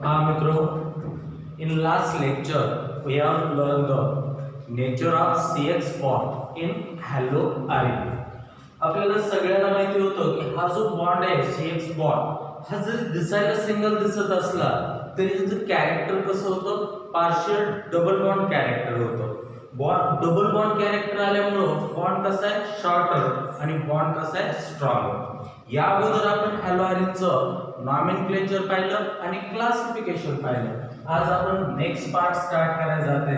In last lecture, we have learned the nature of CX bond in haloarine. आपल्याला सगळ्यांना माहिती होतं की हा जो बॉन्ड आहे CX बॉन्ड हा जरी दिसायला सिंगल दिसत असला तरी त्याचं कॅरेक्टर कसं होतं, पार्शियल डबल बॉन्ड कॅरेक्टर होतं. बॉन्ड डबल बॉन्ड कॅरेक्टर आल्यामुळं बॉन्ड कसा आहे शॉर्टर आणि बॉन्ड कसा आहे स्ट्रॉंगर. या अगोदर आपण हॅलोआरिनचं नॉमेनक्लेचर पाहिलं आणि क्लासिफिकेशन पाहिलं. आज आपण नेक्स्ट पार्ट स्टार्ट करायला जाते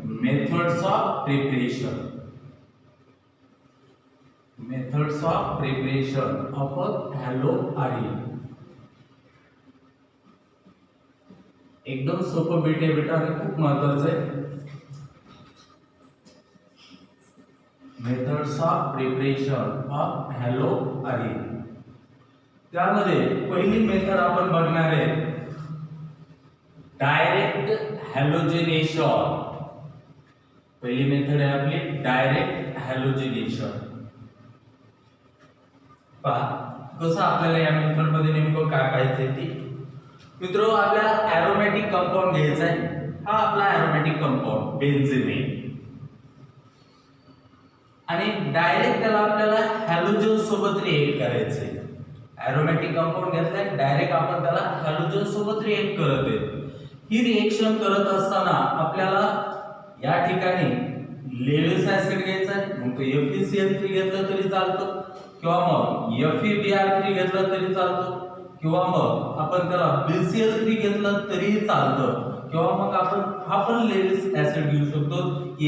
methods of preparation. Methods of preparation of haloarene. एकदम सोपं बेटा आणि खूप महत्वाचं आहे. Methods of preparation of haloarene. त्यामध्ये पहिली मेथड आपण बघणार आहे डायरेक्ट हॅलोजिनेशन. पहिली मेथड आहे आपली डायरेक्ट हॅलोजिनेशन. पहा कसं आपल्याला या मेथड मध्ये नेमकं काय पाहिजे ते. मित्रो, आपल्याला एरोमॅटिक कंपाऊंड घ्यायचा आहे. हा आपला एरोमॅटिक कंपाऊंड बेन्झीन आहे आणि डायरेक्ट त्याला आपल्याला हॅलोजन सोबत रिएक्ट करायचं आहे. एरोमॅटिक कंपाऊंड घेतलाय, डायरेक्ट आपण त्याला हॅलोजन सोबत रिएक्ट करत आहे. ही रिएक्शन करत असताना आपल्याला या ठिकाणी लेविस ऍसिड घ्यायचा आहे. मग तो FeCl3 घेतलं तरी चालतं किंवा मग FeBr3 घेतलं तरी चालतं किंवा मग आपण त्याला BCl3 घेतलं तरी चालतं किंवा मग आपण लेविस ऍसिड घेऊ शकतो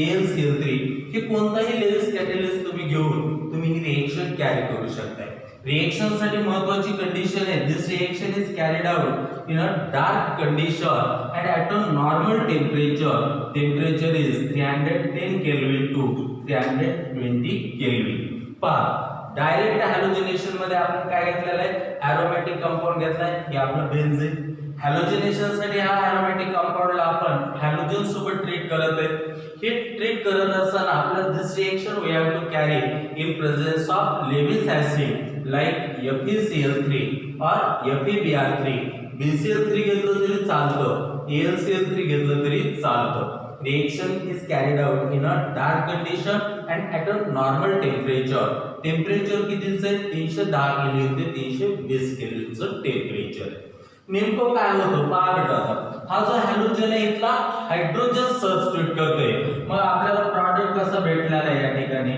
AlCl3. हे कोणताही लेविस कॅटलिस्ट तुम्ही घेऊन तुम्ही ही रिएक्शन कॅरी करू शकता. रिएक्शन साठी महत्त्वाची कंडिशन आहे this reaction is carried out in a dark condition and at a normal temperature is 310 kelvin to 320 kelvin. पहा डायरेक्ट हॅलोजिनेशन मध्ये आपण काय घेतलेलं आहे, एरोमॅटिक कंपाऊंड घेतलाय. हे आपलं बेन्झीन. हॅलोजिनेशन साठी हा एरोमॅटिक कंपाऊंडला आपण हॅलोजन सोबत ट्रीट करत आहे. हे ट्रीट करत असताना आपल्याला this reaction we have to carry in presence of Lewis acid like FeCl3 और FeBr3. BCl3 घेतलं तरी चालतं, AlCl3 घेतलं तरी चालतं. Reaction is carried out in a dark condition and at a normal temperature. Temperature कितीचं आहे, 310 केल्विन ते 320 केल्विनचं टेम्परेचर. नेमकं काय होतं पहा बेटा. हा जो हॅलोजन आहे इथला हायड्रोजन सबस्टिट्यूट करतोय. मग आपल्याला प्रॉडक्ट कसं भेटलेला आहे या ठिकाणी,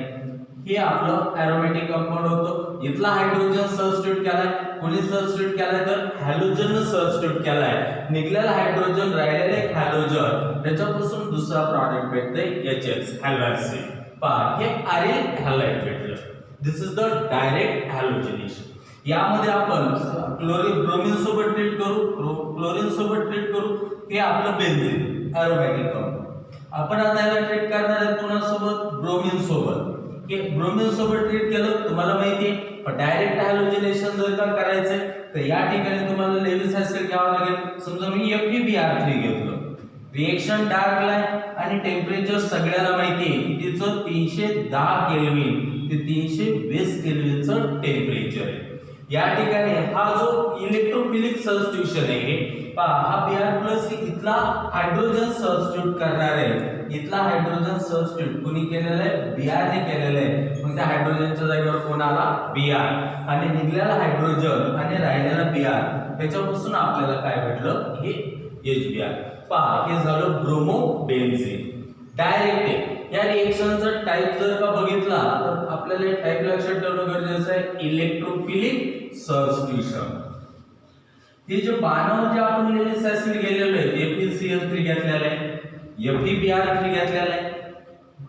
हे आपलं एरोमॅटिक कंपाऊंड होतं. इथला हायड्रोजन सबस्टिट्यूट केलाय. कोणी सबस्टिट्यूट केलाय तर हॅलोजन सबस्टिट्यूट केलाय. निघलेला हायड्रोजन राहिलेले हॅलोजन त्याच्यापासून दुसरा प्रॉडक्ट भेटतंय HH हॅलोएसिड. पहा हे आर्यन हॅलाइड भेटलं. दिस इज द डायरेक्ट हॅलोजिनेशन. यामध्ये आपण ब्रोमीन सोबत ट्रीट करू, क्लोरीन सोबत ट्रीट करू. हे आपलं बेन्झीन एरोमॅटिक कंपाऊंड. आपण आता याला ट्रीट करणार आहे कोणासोबत, ब्रोमीन सोबत. हे ब्रोमीन सोबत ट्रीट केलं तुम्हाला माहिती आहे. डायरेक्ट हॅलोजिनेशन जर का करायचंय तर या ठिकाणी तुम्हाला लेविस ऍसिड घ्यावं लागेल. समजा मी FeBr3 घेतलं. रिएक्शन डार्क आहे आणि टेम्परेचर सगळ्याला माहिती आहे कितीचं, 310 केल्विन ते 320 केल्विनचं टेम्परेचर आहे. या ठिकाणी हा जो इलेक्ट्रोफिलिक सबस्टिट्यूशन आहे पहा, हा Br+ इथला हायड्रोजन सबस्टिट्यूट करणार आहे. इथला हायड्रोजन सबस्टिट्यूट कोणी केलेलं आहे, Br ने केलेलं आहे. मग त्या हायड्रोजनच्या जागेवर कोण आला, Br. आणि निघलेला हायड्रोजन आणि राहिलेला Br त्याच्यापासून आपल्याला काय भेटलं, हे HBr. पहा हे झालं ब्रोमोबेन्झीन. डायरेक्ट आहे. या रिएक्शनचा टाइप जर का बघितला तर आपल्याला टाइप लक्षात ठेवणं गरजेचं आहे, इलेक्ट्रोफिलिक सबस्टिट्यूशन. हे जे बाणावर जे आपण लेविस ऍसिड गेलेलो आहे FeCl3 घेतलेलं आहे, FeBr3 घेतलेलं आहे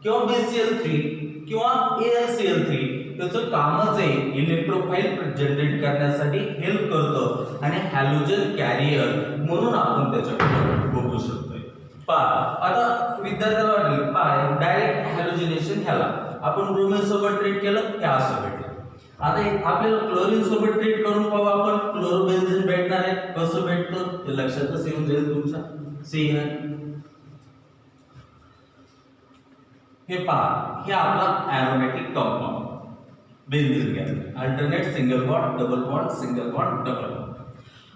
किंवा BCl3 किंवा AlCl3, त्याचं कामच आहे इलेक्ट्रोफाइल जनरेट करण्यासाठी हेल्प करतं आणि हॅलोजन कॅरियर म्हणून आपण त्याच्याकडे बघू शकतो. पहा आता विद्यार्थ्याला वाटेल पहा डायरेक्ट हॅलोजिनेशन ह्याला आपण ब्रोमीन सोबत ट्रीट केलं, हे असं भेटलं. आता आपल्याला क्लोरीन सोबत ट्रीट करून पाहू आपण, क्लोरोबेन्झीन भेटणार आहे. कसं भेटतं ते लक्षातच येऊन जाईल तुमच्या. हे पहा हे आपला एरोमॅटिक कंपाऊंड बेन्झीन घेतलं. Alternate single bond double bond single bond double bond.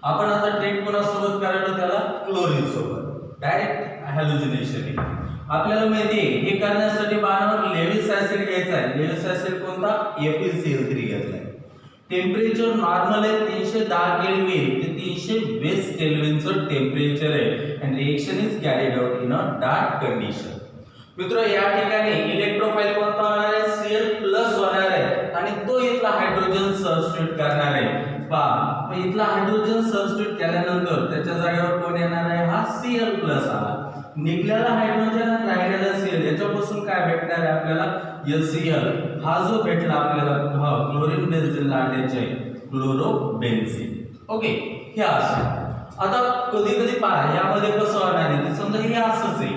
आपण आता ट्रीट कोणासोबत करायला, त्याला क्लोरीन सोबत डायरेक्ट हॅलोजिनेशन आहे. आपल्याला माहिती आहे हे करण्यासाठी बाणावर लेविस ऍसिड घ्यायचा आहे. लेविस ऍसिड कोणता? FeCl3 घेतलाय. टेम्परेचर नॉर्मल आहे 310 केल्विन ते 320 केल्विनचं टेम्परेचर आहे आणि reaction is carried out in a dark condition. मित्र या ठिकाणी इलेक्ट्रोफाइल कोणता होणार आहे? Cl+ होणार आहे आणि तो इथला हायड्रोजन सबस्टिट्यूट करणार आहे. पहा इथला हायड्रोजन सबस्टिट्यूट केल्यानंतर त्याच्या जागेवर कोण येणार आहे? हा Cl+ आला. निघलेला हायड्रोजन आणि राहिलेला Cl याच्यापासून काय भेटणार आहे आपल्याला? HCl हा जो भेटला आपल्याला हा क्लोरीन बेन्झीन अटॅच आहे क्लोरोबेन्झीन. ओके हे असं. आता कधी कधी पहा यामध्ये कसं होणार आहे? समजा हे असंच आहे,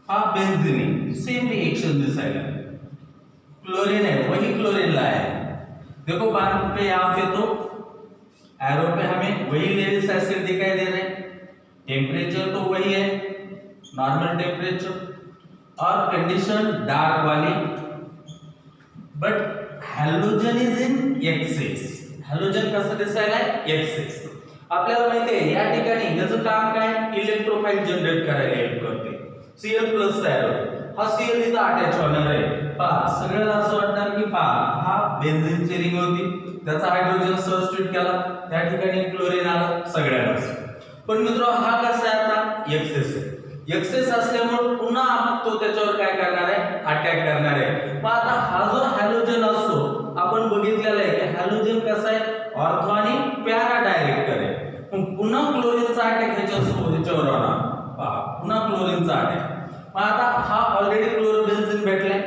हा बेन्झीन आहे, सेम रिएक्शन दिसायला. क्लोरीन है वही क्लोरीन लाया है. देखो बाण पे यहाँ पे तो एरो पे हमें वही लेविस एसिड दिखाई दे रहे हैं. टेम्परेचर तो वही है नॉर्मल टेम्परेचर और कंडीशन डार्क वाली, but halogen is in excess. Halogen कसं दिसायला आहे? एक्सेस. आपल्याला माहिती आहे या ठिकाणी याचं काम काय? इलेक्ट्रोफाइल जनरेट करायला हेल्प करते. Cl+ तयार होतो. हा Cl इथं अटॅच होणार आहे. पहा सगळ्याला असं वाटणार की पहा हा बेन्झीनची रिंग होती, त्याचा हायड्रोजन सबस्टिट्यूट केला, त्या ठिकाणी क्लोरीन आलं सगळ्यालाच. पण मित्र हा कसा आहे? आता एक्सेस आहे. एक्सेस असल्यामुळे पुन्हा तो त्याच्यावर काय करणार आहे? अटॅक करणार आहे. मग आता हा जो हॅलोजन असतो आपण बघितलेला आहे की हॅलोजन कसा आहे? ऑर्थो आणि पॅरा डायरेक्टर आहे. मग पुन्हा क्लोरीनचा अटॅक ह्याच्यावर होणार. पहा पुन्हा क्लोरीनचा अटॅक. मग आता हा ऑलरेडी क्लोरोबेन्झीन भेटलाय.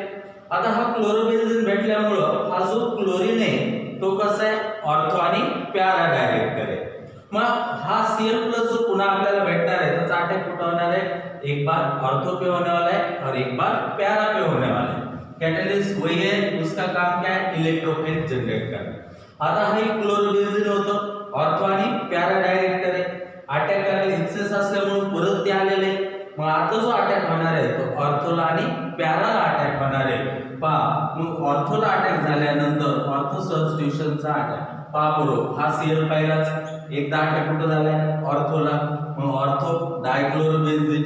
आता हा क्लोरोबेन्झीन भेटल्यामुळं हा जो क्लोरीन आहे तो कसा आहे? ऑर्थो आणि पॅरा डायरेक्टर आहे. मग हा Cl+ जो पुन्हा आपल्याला भेटणार आहे त्याचा अटॅक कुठं होणार आहे? एक बार ऑर्थो पे होने वाला है और एक बार पैरा पे होने वाला है. कैटलिस्ट वही है, उसका काम क्या है? इलेक्ट्रोफाइल जनरेट करना. आता हा क्लोरोबेन्झीन होतं, ऑर्थो आणि पॅरा डायरेक्टर आहे. अटॅक करायला एक्सेस असल्यामुळे परत ते आलेले. मग आता जो अटॅक होणार आहे तो ऑर्थोला आणि पॅराला अटॅक होणार आहे. पहा मग ऑर्थोला अटॅक झाल्यानंतर ऑर्थो सबस्टिट्यूशनचा अटॅक. पहा बरोबर हा Cl पहिलाच एकदा अटॅक कुठं झालाय? ऑर्थोला. मग ऑर्थो डायक्लोरोबेन्झीन.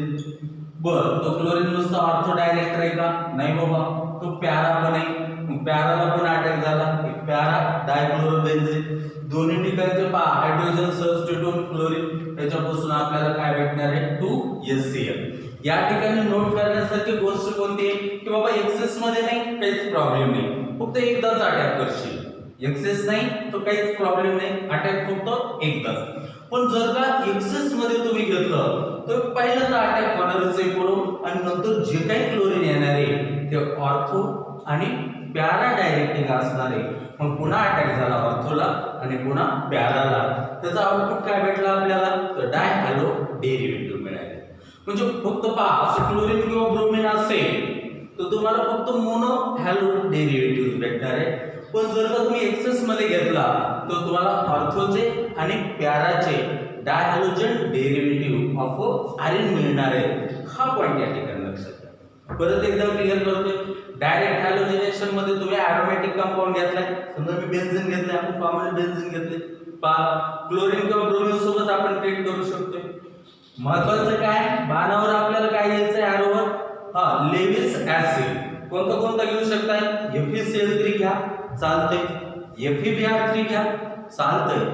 बर तो क्लोरीन नुसता ऑर्थो डायरेक्टर आहे का? नाही बाबा, तो पॅरा पण आहे. मग पॅराला पण अटॅक झाला, पॅरा डायक्लोरोबेन्झीन. दोन्ही ठिकाणचे पहा हायड्रोजन सबस्टिट्यूट क्लोरीन, त्याच्यापासून आपल्याला काय भेटणार आहे? 2HCl. या ठिकाणी नोट करण्यासारखी गोष्ट कोणती आहे की बाबा एक्सेस मध्ये नाही काहीच प्रॉब्लेम नाही, फक्त एकदाच अटॅक करशील. एक्सेस नाही तो काहीच प्रॉब्लेम नाही, अटॅक फक्त एकदाच. पण जर का एक्सेस मध्ये तुम्ही घेतलं तर पहिल्यांदा अटॅक होणारच आहे पुढं आणि नंतर जे काही क्लोरीन येणार आहे ते ऑर्थो आणि पॅरा डायरेक्टिंग असणार आहे. मग पुन्हा अटॅक झाला ऑर्थोला आणि पुन्हा पॅराला. त्याचा आउटपुट काय भेटला आपल्याला? तर डायहॅलो डेरिव्हेटिव्ह मिळाले. म्हणजे फक्त पहा असं क्लोरीन किंवा ब्रोमीन असेल तर तुम्हाला फक्त मोनो हॅलो डेरिव्हेटिव्ह भेटणार आहे. पण जर का तुम्ही एक्सेस मध्ये घेतला तर तुम्हाला ऑर्थोचे आणि पॅराचे डायहॅलोजन डेरिव्हेटिव्ह ऑफ आयर्न मिळणार आहे. हा पॉइंट या ठिकाणी लक्षात घ्या. परत एकदा क्लिअर करतोय. डायरेक्ट हॅलोजिनेशन मध्ये तुम्ही एरोमॅटिक कंपाऊंड घेतलाय. समजा मी बेन्झीन घेतलाय, आपण कॉमन बेन्झीन घेतले. पहा क्लोरीन किंवा ब्रोमीन सोबत आपण ट्रीट करू शकतोय. महत्त्वाचं काय? बाणावर आपल्याला काय घ्यायचंय? एरोवर हा लेविस ऍसिड. कोणता कोणता घेऊ शकताय? FeCl3 घ्या चालतंय, FeBr3 घ्या चालतंय,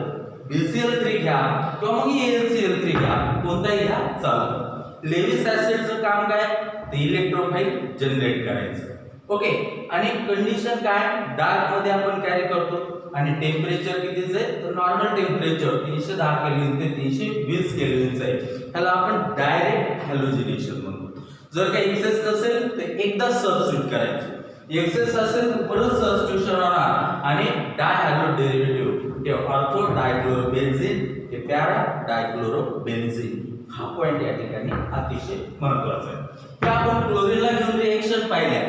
BCl3 घ्या किंवा मग AlCl3 घ्या, कोणताही घ्या चालतं. लेविस ऍसिडचं काम काय? ते इलेक्ट्रोफाइल जनरेट करायचं. ओके. आणि कंडिशन काय? डार्क मध्ये आपण कॅरी करतो आणि टेम्परेचर कितीचं आहे? तर नॉर्मल टेम्परेचर 310 केल्विन ते 320 केल्विनचं आहे. त्याला आपण डायरेक्ट हॅलोजिनेशन म्हणतो. जर काही एक्सेस नसेल तर एकदा सबस्टिट्यूट करायचं, एक्सेस असेल तर परत सबस्टिट्यूशन होणार आणि डायहॅलो डेरिव्हेटिव्ह ते ऑर्थो डायक्लोरोबेन्झीन ते पॅरा डायक्लोरोबेन्झीन. हा पॉइंट या ठिकाणी अतिशय महत्त्वाचा आहे. तर आपण क्लोरीनला घेऊन रिएक्शन पाहिल्या,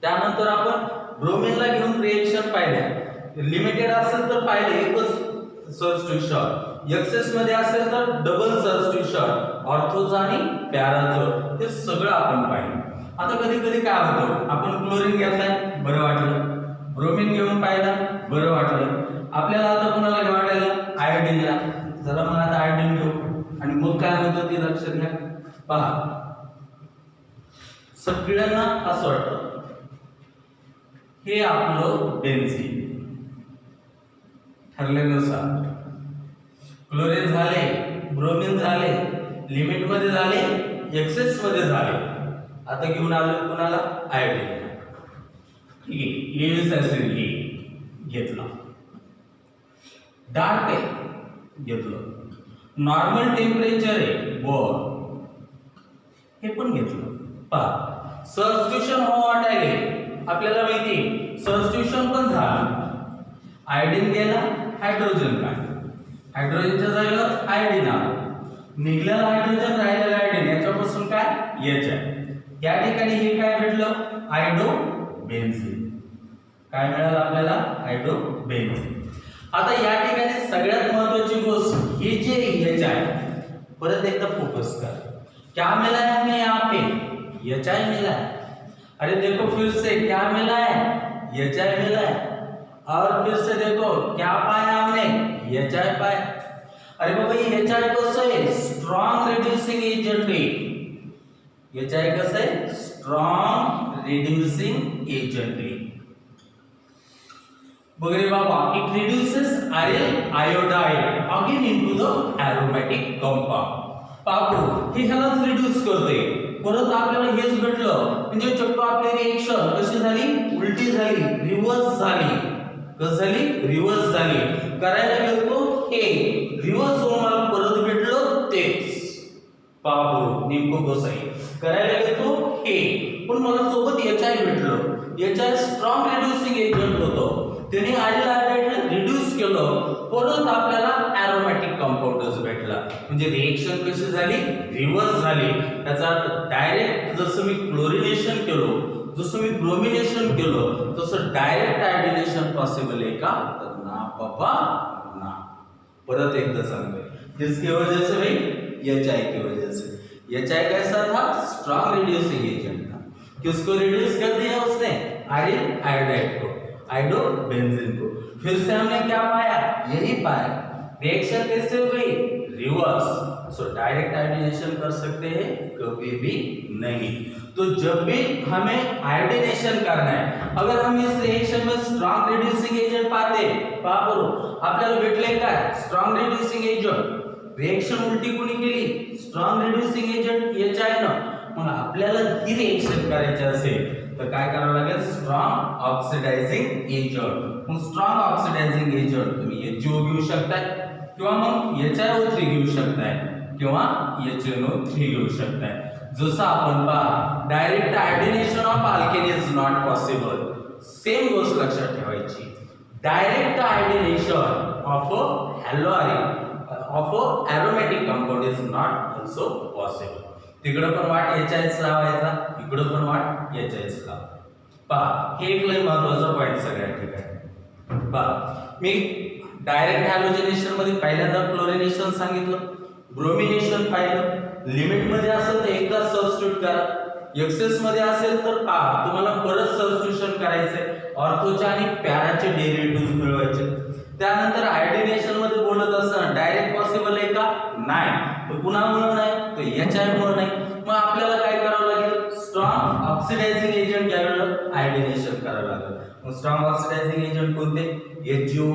त्यानंतर आपण ब्रोमीनला घेऊन रिएक्शन पाहिल्या. लिमिटेड असेल तर पाहिले एकच सबस्टिट्यूशन, एक्सेस मध्ये असेल तर डबल सबस्टिट्यूशन ऑर्थोचं आणि पॅराचं, ते सगळं आपण पाहिलं. आता कधी कधी काय होतं, आपण क्लोरीन घेतलाय बरं वाटलं, ब्रोमीन घेऊन पाहिलं बरं वाटलं, आपल्याला आता कोणाला वाटायला आयोडीनला, चला मग आता आयोडीन घेऊ. आणि मग काय होतं ते लक्षात घ्या. पहा, सगळ्यांना असं वाटतं हे आपलं बेन्झीन ठरल्यानुसार क्लोरीन झाले, ब्रोमीन झाले, लिमिट मध्ये झाले, एक्सेस मध्ये झाले. आता घेऊन आलो कोणाला? आयोडीन. ठीक आहे, लिव्हिस ऍसिड घेतला, डार्क आहे घेतलं, नॉर्मल टेम्परेचर आहे बोर हे पण घेतलं. पहा, सबस्टिट्यूशन हो वाटायले आपल्याला माहिती, सबस्टिट्यूशन पण झालं. आयोडीन गेला, हायड्रोजन काय, हायड्रोजनच्या जागेवर आयोडीन आला, निघलेला हायड्रोजन राहिलेला आयोडीन, याच्यापासून काय एच आहे. या ठिकाणी हे काय भेटलं? आयोडोबेन्झीन. काय मिळालं आपल्याला? आयोडोबेन्झीन. आता या ठिकाणी सगळ्यात महत्त्वाची गोष्ट, हे जे एच आहे, परत एकदा फोकस कर, क्या मिला है हमें यहाँ पे? एच आई मिला है. अरे देखो फिर से क्या मिला है? एच आई मिला है. और फिर से देखो क्या पाया हमने? एच आई पाया. अरे बाबा ये एच आई कसं आहे? स्ट्रॉन्ग रिड्यूसिंग एजंट आहे. एच आई कसं आहे? स्ट्रॉन्ग रिड्यूसिंग एजंट आहे. बघरे बाबा, it reduces iron iodide again into the aromatic compound. पाहू हे ह्यालाच रिड्यूस करते. परत आपल्याला हेच भेटलं, म्हणजे चक्क आपली रिएक्शन कशी झाली? उलटी झाली, रिव्हर्स झाली. कसं झाली? रिव्हर्स झाली. करायला गेलो हे रिव्हर्स होऊन मला परत भेटलं तेच. पाहू नेमकं कसं आहे. करायला गेलो हे, पण मला सोबत एच आय भेटलं. H I strong reducing agent होतं, त्याने आयडियलला रिड्यूस केलं, परत आपल्याला एरोमॅटिक कंपाऊंडच भेटला. म्हणजे रिएक्शन कशी झाली? रिव्हर्स झाली. त्याचा अर्थ डायरेक्ट जसं मी क्लोरिनेशन केलो, जसं मी ब्रोमिनेशन केलं, तसं डायरेक्ट आयोडिनेशन पॉसिबल आहे का? तर ना बाबा ना. परत एकदा सांगतोय, किसकी वजह से भाई? एच आई की वजह से. एच आई कैसा था? स्ट्रॉन्ग रिड्यूसिंग एजेंट था. किसको रिड्यूस कर दिया उसने? आयरन आयोडाइड को, आयोडोबेन्जीन को. फिर से हमने क्या पाया? यही पाया. रिएक्शन कैसे हो गई? रिवर्स. सो डायरेक्ट आयोडीनेशन कर सकते हैं? कभी भी नहीं. तो जब भी हमें आयोडीनेशन करना है, अगर हम इस रिएक्शन में स्ट्रॉन्ग रिड्यूसिंग एजंट पाते, पहा बरोबर आपल्याला भेटले काय? Strong reducing agent. रिएक्शन उलटी कोणी केली? स्ट्रॉन्ग रिड्यूसिंग एजंट एच आहे ना. मग आपल्याला ही रिएक्शन करायची असेल तर काय करावं लागेल? Strong oxidizing agent. मग स्ट्रॉंग ऑक्सिडायझिंग एजंट तुम्ही HCO घेऊ शकताय, किंवा मग HiO3 घेऊ शकताय, किंवा HNO3 घेऊ शकताय. जसं आपण पहा, direct iodination of alkane is not possible. Same गोष्ट लक्षात ठेवायची. Direct iodination of haloarene of aromatic compound is not also possible. तिकडे पण वाट HIS लावायचा, इकडे पण वाट HIS लावा. पहा, हे एक लय महत्त्वाचा पॉइंट सगळ्या ठिकाणी. पहा, मी डायरेक्ट हॅलोजिनेशन मध्ये पहिल्यांदा क्लोरिनेशन सांगितलं, ब्रोमिनेशन पाहिलं. लिमिट मध्ये असेल तर एकदा सबस्टिट्यूट करा, एक्सेस मध्ये असेल तर पहा तुम्हाला परत सबस्टिट्यूशन करायचंय. ऑर्थोचे आणि पॅराचे डेरिव्हेटिव्ह मिळवायचे. त्यानंतर आयोडिनेशन मध्ये बोलत असताना डायरेक्ट पॉसिबल आहे का? नाही. तर कुणामुळे नाही? तर HI मुळे नाही. मग आपल्याला काय करावं लागेल? स्ट्रॉंग ऑक्सिडायझिंग एजंट घ्यावं, आयोडिनेशन करावं लागेल. मग स्ट्रॉंग ऑक्सिडायझिंग एजंट कोणते? HCO,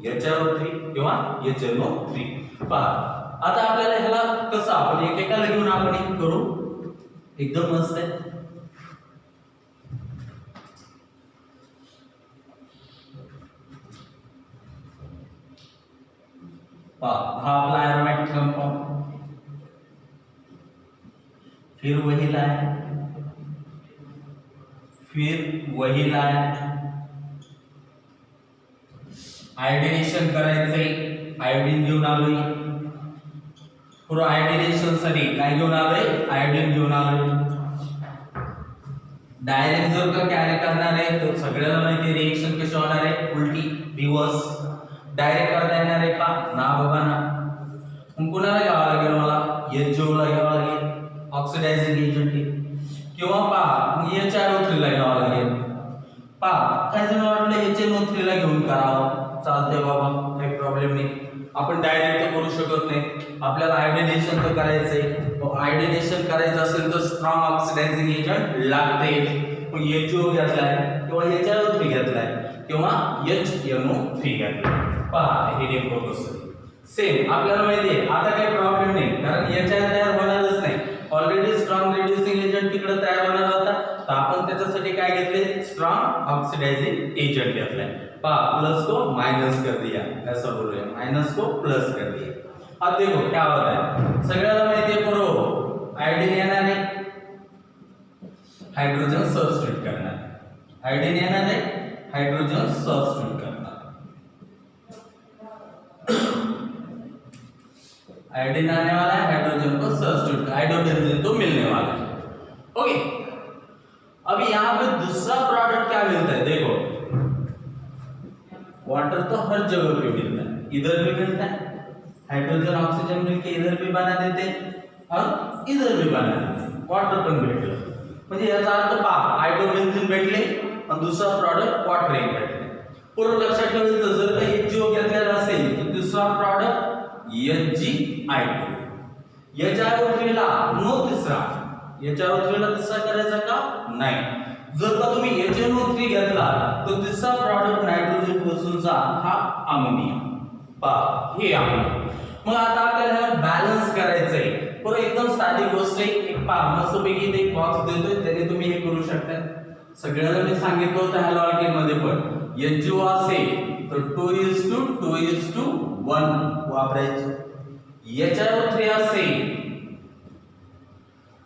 HiO3 किंवा HNO3. पहा, आता आपल्याला ह्याला कसं आपण एकेकाला घेऊन आपण हे करू. एकदम मस्त आहे. हा आपला एरोमॅटिक कंपाउंड, फिर वही लाइन, फिर वही लाइन. आयोडिनेशन करायचंय, आयोडीन घेऊन आलोय. पुढे आयोडिनेशन साठी काय घेऊन आलोय? आयोडीन घेऊन आलोय. डायरेक्ट जर का कॅरी करणार आहे तर सगळ्यांना माहिती रिएक्शन कशी होणार आहे? उलटी, रिव्हर्स. डायरेक्ट करता येणार आहे का? ना बाबा ना. मग कुणाला घ्यावं लागेल? मला HCO ला घ्यावं लागेल, ऑक्सिडायझिंग एजंट. किंवा पहा मग HiO3 ला घ्यावं लागेल. पहा काही जण वाटलं HNO3 ला घेऊन करावं, चालतंय बाबा, काही प्रॉब्लेम नाही. आपण डायरेक्ट करू शकत नाही, आपल्याला आयोडिनेशन तर करायचंय. आयोडिनेशन करायचं असेल तर स्ट्रॉंग ऑक्सिडायझिंग एजंट लागते. मग HO घेतलाय किंवा HIO3 घेतलाय किंवा HNO3 घेतलाय. पहा हे नेमकं कसं सेम आपल्याला माहिती आहे. आता काही प्रॉब्लेम नाही कारण HI तयार होणारच नाही. ऑलरेडी स्ट्रॉंग रिड्युसिंग एजंट तिकडे तयार होणार होता, तर आपण त्याच्यासाठी काय घेतले, स्ट्रॉंग ऑक्सिडाइजिंग एजंट घेतलाय. पहा प्लस को माइनस कर दिया, ऐसा बोल रहे हैं, माइनस को प्लस कर दिया. अब देखो क्या होता है, सगळ्याला माहिती आहे बरोबर आयोडीन येणार आहे, हाइड्रोजन सबस्टिट्यूट करणार. आयोडीन येणार आहे, हाइड्रोजन सबस्टिट्यूट करणार. आयोडीन आने वाला है, हाइड्रोजन को सबस्टिट्यूट, हाइड्रोजन तो मिलने वाला है. ओके, अभी यहाँ पे दूसरा प्रोडक्ट क्या मिलता है, देखो वाटर तो हर जगह पे मिलता है, इधर भी मिलता है, हाइड्रोजन ऑक्सीजन मिलके इधर भी बना देते हैं और इधर भी बना देते हैं, वाटर पण भेटलं. म्हणजे याचा अर्थ पहा हायड्रोबेन्झीन भेटले आणि दुसरा प्रॉडक्ट वॉटर एक भेटले. पूर्ण लक्षात ठेवायचं जर का HCO घेतलेला असेल तर दुसरा प्रॉडक्ट HgI2. HIO3 ला नो तिसरा, HIO3 ला तिसरा करायचा का नाही. जर का तुम्ही HNO3 घेतला तर तिसरा प्रॉडक्ट नायट्रोजन पासूनचा हा अमोनिया. पहा हे अमोनिया. मग आता आपल्याला बॅलन्स करायचंय. पर एकदम साधी गोष्ट आहे, एक मस्तपैकी एक बॉक्स देतोय त्याने तुम्ही हे करू शकता. सगळ्याला मी सांगितलं होतं हॅलो अल्केन मध्ये पण HO असेल तर 2:1 वापरायचं. HIO3 असेल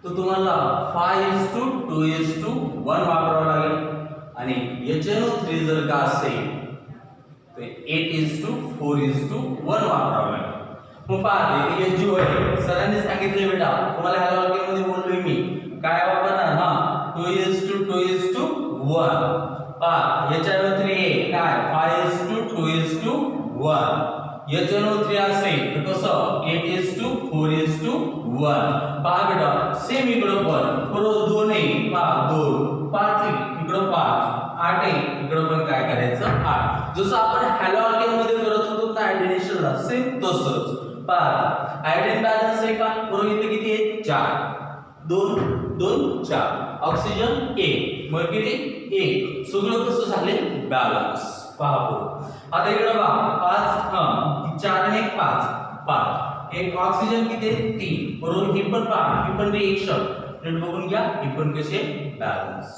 तर तुम्हाला 5:2:1 वापरावं लागेल आणि HNO3 जर का असेल तर 8:4:1 वापरावं लागेल. मग पहा HO आहे, सरांनी सांगितले बेटा तुम्हाला हॅलो अल्केन मध्ये बोललोय मी काय वापरणार, हा 2:1. पहा HIO3 काय 5:2:1. HNO3 असेल तर कसं 8:4:1. पहा बेटा सेम इकडं पण बरोबर 2 आहे, पहा 2 5 इकडं 5 8 आहे इकडं पण काय करायचं 8. जसं आपण हॅलो अल्केन मध्ये करत होतो ना आयोडिनेशनला सेम तसंच. पहा आयोडीन बॅलन्स आहे का बरोबर, इथे किती आहे 4 2 2 4. ऑक्सिजन 1, मर्क्युरी 1, सगळं कसं झाले बॅलन्स. पहा आता इकडे पहा 5 4 आणि 1 5. एक ऑक्सिजन किती 3 बरोबर. ही पण पहा ही पण रिएक्शन नीट बघून घ्या, ही पण कसे बॅलन्स.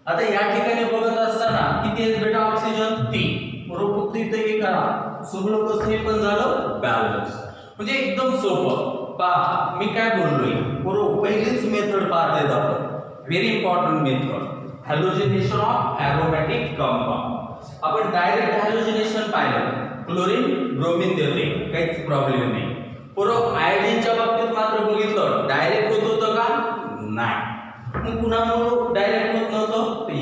आता या ठिकाणी बघत असताना किती आहे बेटा ऑक्सिजन 3 बरोबर. फक्त इथे हे करा सगळं कसं हे पण झालं बॅलन्स. म्हणजे एकदम सोपं. पहा मी काय बोललोय बरोबर, पहिलीच मेथड पाहतायत आपण, very important method, halogenation of aromatic compound. आपण डायरेक्ट हॅलोजिनेशन पाहिलं, क्लोरीन ब्रोमीन देते काहीच प्रॉब्लेम नाही. बरोबर आयोडीनच्या बाबतीत मात्र बघितलं डायरेक्ट होत होतं का नाही. मग कुणामुळे डायरेक्ट होत नव्हतं तर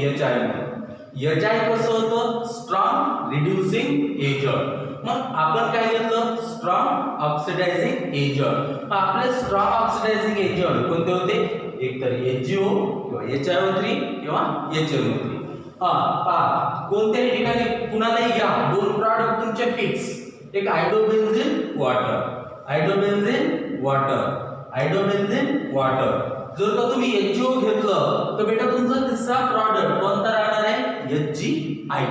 HI कसं होतं स्ट्रॉंग रिड्युसिंग एजंट. मग आपण काय घेतलं स्ट्रॉंग ऑक्सिडायझिंग एजंट. आपले स्ट्रॉंग ऑक्सिडायझिंग एजंट कोणते होते, एक तर HGO किंवा HIO3 किंवा HNO3. पहा कोणत्याही ठिकाणी कुणालाही घ्या दोन प्रॉडक्ट तुमचे फिक्स, एक हायड्रोबेन्झीन वॉटर, हायड्रोबेन्झीन वॉटर, हायड्रोबेन्झीन वॉटर. जर का तुम्ही HCO घेतलं तर बेटा तुमचा तिसरा प्रॉडक्ट कोणता राहणार आहे HgI2.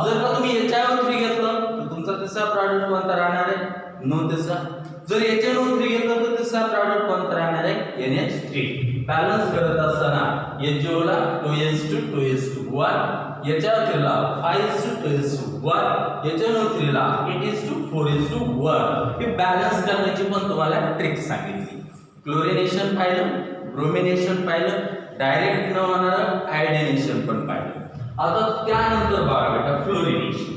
जर का तुम्ही HIO3 घेतलं तर तुमचा तिसरा प्रॉडक्ट कोणता राहणार आहे नो तिसरा. जर HNO3 घेतलं तर तिसरा प्रॉडक्ट कोणता राहणार आहे NH3. बॅलन्स करत असताना HCO ला 2:2:1, HIO3 ला 5:2:1, HNO3 ला 8:4:1. हे बॅलन्स करण्याची पण तुम्हाला ट्रिक सांगितली. क्लोरिनेशन पाहिलं, ब्रोमिनेशन पाहिलं, डायरेक्ट न होणारं आयोडिनेशन पण पाहिलं. आता त्यानंतर बघा बेटा फ्लोरिनेशन.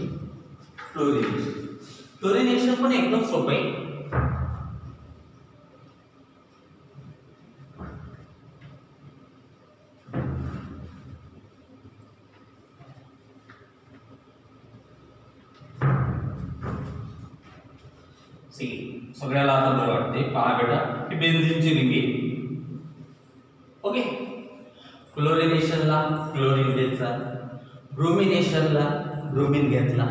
फ्लोरिनेशन पण एकदम सोपं आहे. सगळ्याला आता बरं वाटते. पहा बेटा ही बेन्झीनची रिंग आहे. ओके, क्लोरिनेशनला क्लोरीन घ्यायचा, ब्रोमिनेशनला ब्रोमीन घेतला,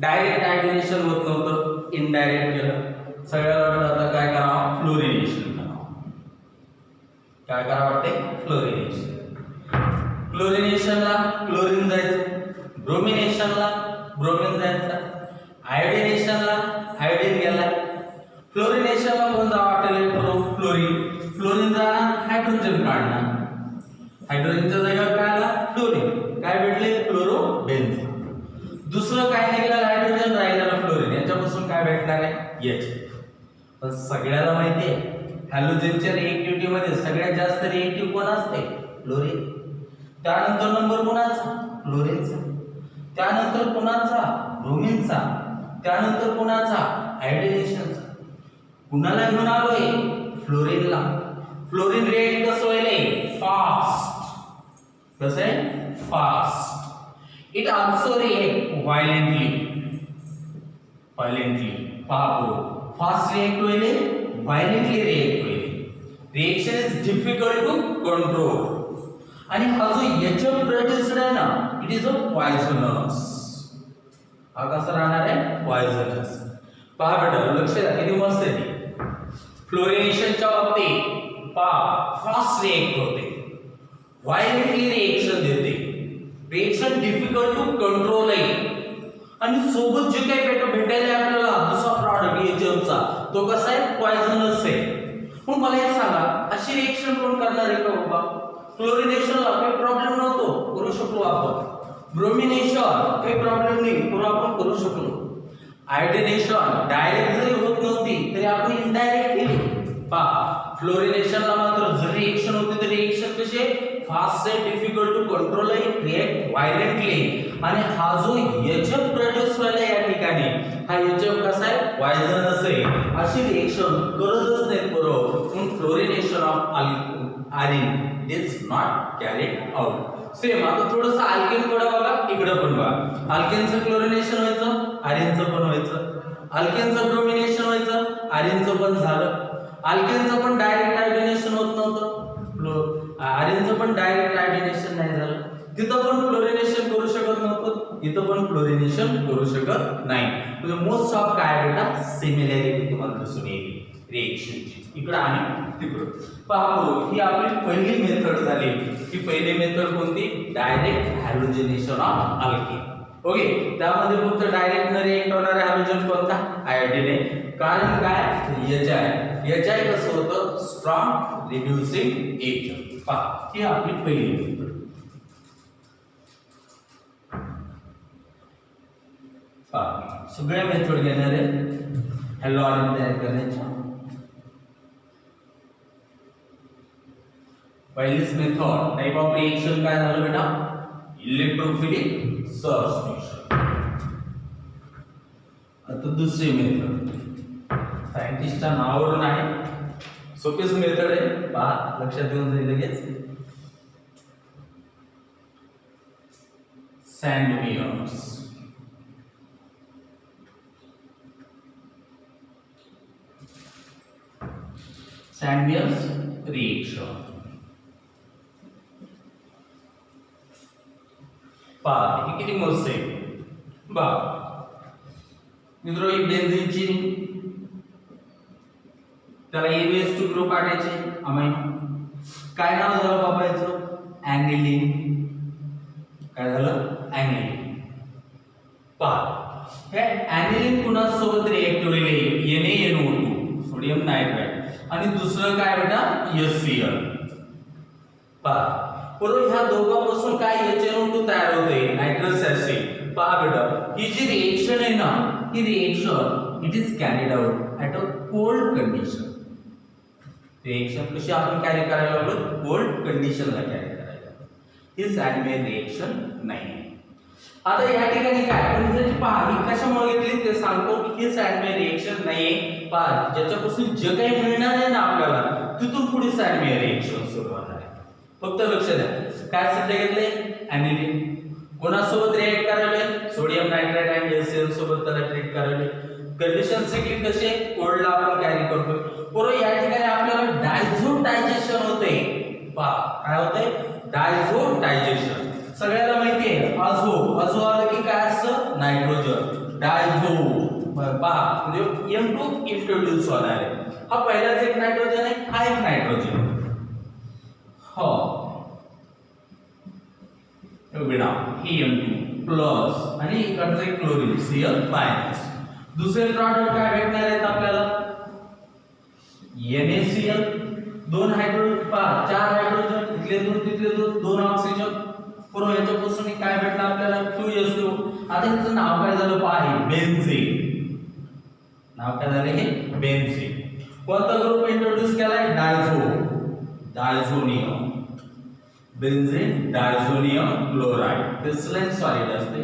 डायरेक्ट आयोडिनेशन होत नव्हतं, इनडायरेक्ट केलं. सगळ्याला वाटलं आता काय करावं, फ्लोरिनेशन करावं. काय करावं वाटते, फ्लोरिनेशन. क्लोरिनेशनला क्लोरीन जायचं, ब्रोमिनेशनला ब्रोमीन जायचं, आयोडिनेशनला आयोडीन गेला, फ्लोरिनेशनला कोण जावं वाटेल, फ्लोरीन. फ्लोरीन जाणार, हायड्रोजन काढणार, हायड्रोजनच्या जागेवर काय आला, फ्लोरीन. काय भेटले, फ्लोरोबेन्झीन. दुसरं काय निघालं, हायड्रोजन राहिलेलं फ्लोरीन. याच्यापासून काय भेटणार आहे, एच. पण सगळ्याला माहिती आहे हॅलोजनच्या रिएक्टिव्हिटी मध्ये सगळ्यात जास्त रिएक्टिव्ह कोण असते, फ्लोरीन. त्यानंतर नंबर कोणाचा, फ्लोरीनचा. त्यानंतर कोणाचा, ब्रोमीनचा. त्यानंतर कोणाचा, आयोडिनेशनचा. कुणाला घेऊन आलोय, फ्लोरीनला. फ्लोरीन रिएक्ट कसं होईल, फास्ट. कसं आहे, fast. It also react violently. Violently पहा, फास्ट रिएक्ट होईल, व्हायलेंटली रिएक्ट होईल. Reaction is difficult to control. आणि हा जो एचएफ प्रोड्यूस्ड आहे ना, इट इज अ पॉइझनस. हा कसा राहणार आहे, पॉइझनस. पहा बेटा, लक्ष द्या, किती मस्त आहे ती. फ्लोरिनेशनच्या बाबतीत पहा, फास्ट रिएक्ट होते, व्हायलेंटली रिएक्शन देते, रिएक्शन डिफिकल्ट टू कंट्रोल आहे. आणि सोबत जे काही भेटायला आपल्याला दुसरा प्रॉडक्ट एचएफचा, तो कसा आहे, पॉइझनस आहे. पण मला हे सांगा, अशी रिएक्शन कोण करणार आहे का बाबा? क्लोरिनेशनला काही प्रॉब्लेम नव्हतो, करू शकलो आपण. ब्रोमिनेशन काही प्रॉब्लेम नाही, करू शकलो. आयोडिनेशन डायरेक्ट जरी होत नव्हती तरी आपण इनडायरेक्ट केली. पहा, फ्लोरिनेशनला मात्र जर रिएक्शन होती तर रिएक्शन कशी, फास्ट आहे, डिफिकल्ट टू कंट्रोल आहे, रिएक्ट व्हायलेंटली. आणि हा जो एचएफ प्रोड्यूस व्हायला या ठिकाणी, हा एचएफ कसा आहे, पॉइझनस आहे. अशी रिएक्शन करतच नाहीत बरोबर. म्हणून fluorination of iron is not carried out. Same आता थोडंसं अल्केन कडे बघा, इकडे पण बघा. अल्केनचं क्लोरिनेशन व्हायचं, आर्यनचं पण व्हायचं. अल्केनचं ब्रोमिनेशन व्हायचं, आर्यनचं पण झालं. अल्केनचं पण डायरेक्ट आयोडिनेशन होत नव्हतं, आर्यनचं पण डायरेक्ट आयोडिनेशन नाही झालं. तिथं पण फ्लोरिनेशन करू शकत नव्हतं, इथं पण फ्लोरिनेशन करू शकत नाही. म्हणजे मोस्ट ऑफ काय बेटा, सिमिलॅरिटी तुम्हाला दिसून येईल रिएक्शनची, इकडं आणि तिकडं. पहा, ही आपली पहिली मेथड झाली. ही पहिली मेथड कोणती, डायरेक्ट हॅलोजिनेशन ऑफ अल्केन. ओके, त्यामध्ये फक्त डायरेक्ट न रिएक्ट होणारे हॅलोजन कोणता, आयोडीन आहे. कारण काय, एचआय कसं होतं, स्ट्रॉंग रिड्युसिंग एजंट. पहा, ही आपली पहिली मेथड. पहा, सगळ्या मेथड घेणार आहे हॅलो आयन तयार करण्याच्या. पहिलीच मेथड, टाइप ऑफ रिएक्शन काय झालं बेटा, इलेक्ट्रोफिलिक सबस्टिट्यूशन. आता दुसरी मेथड सायंटिस्टच्या नावावरून आहे, सोपीच मेथड आहे. पहा, लक्षात येऊन जाईल लगेच. सँडमियर्स. सँडमियर्स रिएक्शन. पहा, हे किती मस्त आहे. बघा मित्र, ही बेन्झीनची, त्याला ABS2 ग्रुप आणायचे अमाइनो. काय नाव झालं बाबाचं, ॲनिलीन. काय झालं, ॲनिलीन. पहा, हे ॲनिलीन कुणासोबत रिएक्ट होईल, NaNO2 सोडियम नायट्राइड. आणि दुसरं काय बेटा, HCl. पहा बरोबर, ह्या दोघांपासून काय HNO2 तयार होते, नायट्रस ऍसिड. पहा बेटा, ही जी रिएक्शन आहे ना, ही reaction it is carried out at a cold condition. Reaction कशी आपण कॅरी करायला लागलो, कोल्ड कंडिशनला कॅरी करायला. ही सँडमेड रिएक्शन नाही. आता या ठिकाणी काय आपण जर पहा, ही कशामुळे घेतली ते सांगतो की ही सँडमेड रिएक्शन नाहीये. पहा, ज्याच्यापासून जे काही मिळणार आहे ना आपल्याला, तिथून पुढे सँडमेड रिएक्शन सुरू होणार आहे. फक्त लक्ष द्या, काय सध्या घेतले, ॲनिलीन. कोणासोबत रिएक्ट करायला, सोडियम नायट्राइड आणि HCl सोबत त्याला ट्रीट करायला. कंडिशन स्ट्रिक्टली कसे, कोल्डला आपण कॅरी करतो. बरोबर, या ठिकाणी आपल्याला डायझोडायजेशन होते. पहा, काय होतंय, डायझोडायजेशन. सगळ्याला माहिती आहे, आझो आझो आलं की काय असतं, नायट्रोजन. डायझो पहा म्हणजे M2 इंट्रोड्यूस होणार आहे. हा पहिलाच एक नायट्रोजन आहे, हा एक नायट्रोजन हो एवढा हे M2 प्लस आणि इकडचं एक क्लोरीन Cl मायनस. दुसरे प्रॉडक्ट काय भेटणार आहेत आपल्याला NaCl दोन हायड्रोजन चार हायड्रोजन इथले दोन तिथले दोन दोन ऑक्सिजन पुरो याच्यापासून काय भेटलं आपल्याला 2s2. आता याचं नाव काय झालं पहा बेन्झीन. नाव काय झालं हे बेन्झीन. कोणता ग्रुप इंट्रोड्यूस केलाय diazonium benzene diazonium chloride. Crystalline solid असते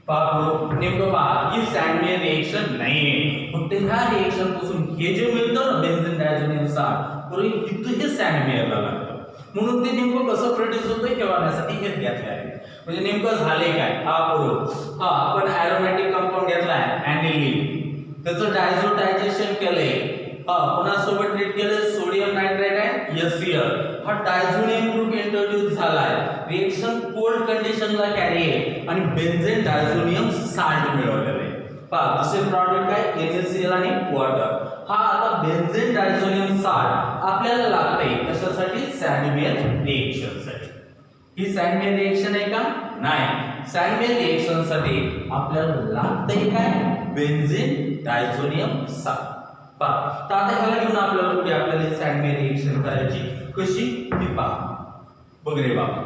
पहा नेमकं पहा ही सॅन्डमेयर रिएक्शन नाही फक्त ह्या रिएक्शन पासून हे जे मिळतं बेन्झीन डायझोनियम साल्ट पुरो इथं हे सॅन्डमेयरला लागतं म्हणून ते नेमकं कसं प्रोड्यूस होतं हे कळण्यासाठी हे घेतलं आहे. म्हणजे नेमकं झाले काय हा पुरो हा आपण एरोमॅटिक कंपाऊंड घेतलाय ॲनिलीन त्याचं डायझोटायझेशन केलंय पुन्हा सोबत ट्रीट केलं सोडियम नायट्राइट आहे HCl. हा डायझोनियम ग्रुप इंट्रोड्यूस झालाय रिएक्शन कोल्ड कंडिशनला कॅरी आहे आणि बेन्झीन डायझोनियम साल्ट मिळवलेलं आहे. पहा दुसरे प्रॉडक्ट काय NaCl आणि वॉटर. हा आता बेन्झीन डायझोनियम साल्ट आपल्याला लागतंय कशासाठी सॅन्डमेयर रिएक्शन साठी. ही सॅन्डमेयर रिएक्शन आहे का नाही सॅन्डमेयर रिएक्शन साठी आपल्याला लागतंय काय बेन्झीन डायझोनियम साल्ट. पहा तर आता ह्याला घेऊन आपल्याला पुढे आपल्याला सॅन्डमेयर रिएक्शन करायची कशी ती पहा बघ रे बाबा.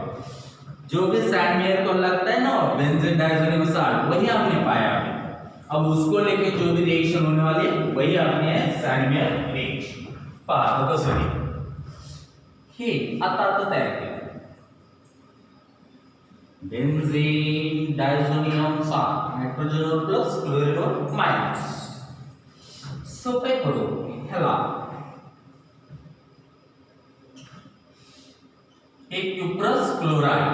जो भी सैंडमेयर को लगता है ना बेंजीन डाइज़ोनियम साल्ट वही हमने पाया है. अब उसको लेके जो भी रिएक्शन होने वाली है वही अपने है सैंडमेयर रिएक्शन. पहा तो सॉरी हे आता तयार केलं benzene diazonium salt nitrogen plus chlorine minus. सोपे करू ह्याला एक क्यूप्रस क्लोराइड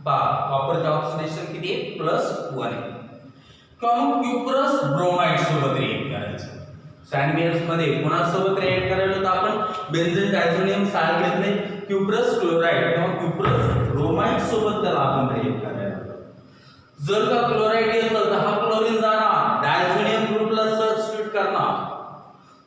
कॉपर ऑक्सिडेशन किती आहे +1 आहे. किंवा क्यूप्रस ब्रोमाइड सोबत रिएक्ट करायचं. सॅन्डमेयर्स मध्ये कोणासोबत रिएक्ट करायला होतं आपण बेन्झीन डायझोनियम साल्ट घेतले क्यूप्रस क्लोराइड किंवा क्यूप्रस ब्रोमाइड सोबत त्याला आपण रिएक्ट करायला होतं. जर का क्लोराइड घेतलं तर हा क्लोरीन जाणार डायझोनियम ग्रुपला सबस्टिट्यूट करणार.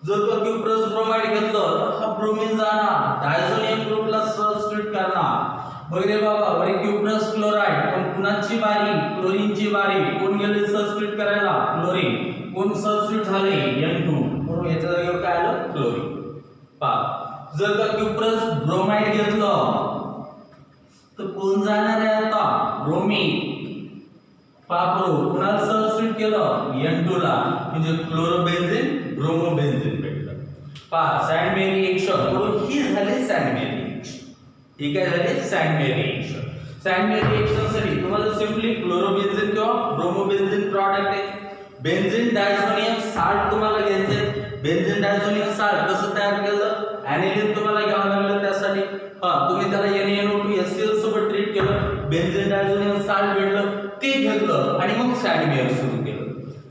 जर का क्यूप्रस ब्रोमाइड घेतलं तर हा ब्रोमीन जाणार डायझोनियम ग्रुपला सबस्टिट्यूट करणार. वगैरे बाबा वरी क्यूप्रस क्लोराइड पण कुणाची बारी क्लोरीनची बारी कोण गेले सबस्टिट्यूट करायला क्लोरीन कोण सबस्टिट्यूट झाले N2 बरोबर याच्या जागेवर काय आलं क्लोरीन. पहा जर का क्यूप्रस ब्रोमाइड घेतलं तर कोण जाणार आहे आता ब्रोमीन. पापरो कुणाला सबस्टिट्यूट केलं N2 ला म्हणजे क्लोरोबेन्झीन ब्रोमोबेन्झीन भेटलं. पहा सॅन्डमेयर रिएक्शन बरोबर ही झाली सॅन्डमेयर रिएक्शन. ठीक आहे झाली सॅन्डमेयर रिएक्शन. सॅन्डमेयर रिएक्शन साठी तुम्हाला सिंपली क्लोरोबेन्झीन किंवा ब्रोमोबेन्झीन प्रॉडक्ट आहे. बेन्झीन डायझोनियम साल्ट तुम्हाला घ्यायचे. बेन्झीन डायझोनियम साल्ट कसं तयार केलं ॲनिलीन तुम्हाला घ्यावं लागलं त्यासाठी तुम्ही त्याला NaNO2HCl सोबत ट्रीट केलं बेन्झीन डायझोनियम साल्ट भेटलं ते घेतलं आणि मग सॅन्डमेयर सुरू केलं.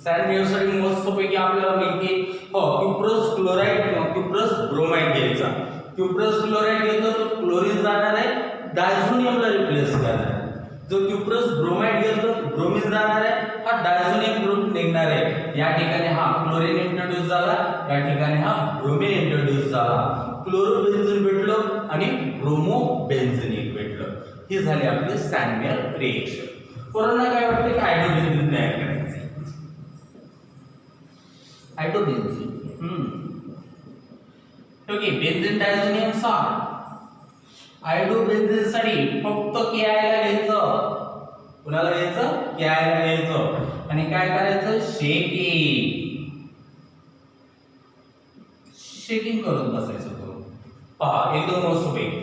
सॅन्डमेयर साठी मस्त पैकी आपल्याला माहिती क्यूप्रस क्लोराइड किंवा क्यूप्रस ब्रोमाइड घ्यायचा. क्यूप्रस क्लोराइड घेतलं तर क्लोरीन जाणार आहे डायझोनियमला रिप्लेस करणार आहे. जो क्यूप्रस ब्रोमाइड घेतलं तर ब्रोमीन जाणार आहे हा डायझोनियम ग्रुप निघणार आहे. या ठिकाणी हा क्लोरीन इंट्रोड्यूस झाला या ठिकाणी हा ब्रोमीन इंट्रोड्यूस झाला. क्लोरोबेन्झीन भेटलं आणि ब्रोमोबेन्झीन भेटलं. ही झाली आपली सॅन्डमेयर रिएक्शन. पुन्हा काय वाटतं की हायड्रोबेन्झीन तयार करायचं. हायड्रोबेन्झीन ओके बेन्झीन डायझोनियम साल्ट हायड्रोबेन्झीन साठी फक्त KI ला घ्यायचं. कुणाला घ्यायचं KI ला घ्यायचं आणि काय करायचं शेकिंग करून बसायचं करून. पहा एकदम मस्त पैकी